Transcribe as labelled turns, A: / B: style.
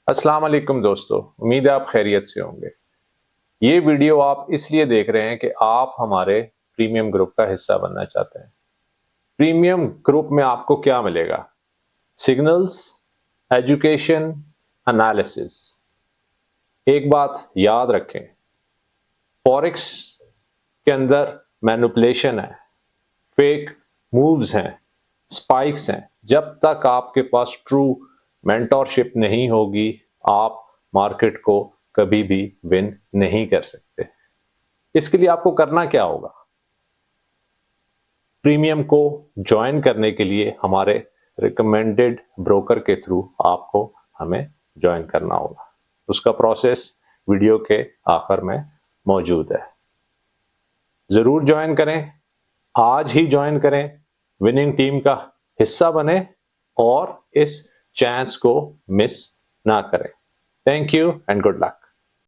A: अस्सलाम वालेकुम दोस्तों, उम्मीद है आप खैरियत से होंगे। ये वीडियो आप इसलिए देख रहे हैं कि आप हमारे प्रीमियम ग्रुप का हिस्सा बनना चाहते हैं। प्रीमियम ग्रुप में आपको क्या मिलेगा? Signals, education, analysis. एक बात याद रखें, फॉरेक्स के अंदर मैनिपुलेशन है, फेक मूव्स हैं, स्पाइक्स हैं। जब तक आपके पास ट्रू मेंटोरशिप नहीं होगी, आप मार्केट को कभी भी विन नहीं कर सकते। इसके लिए आपको करना क्या होगा? प्रीमियम को ज्वाइन करने के लिए हमारे रिकमेंडेड ब्रोकर के थ्रू आपको हमें ज्वाइन करना होगा। उसका प्रोसेस वीडियो के आखिर में मौजूद है। जरूर ज्वाइन करें, आज ही ज्वाइन करें, विनिंग टीम का हिस्सा बने और इस चांस को मिस ना करें। Thank you and good luck.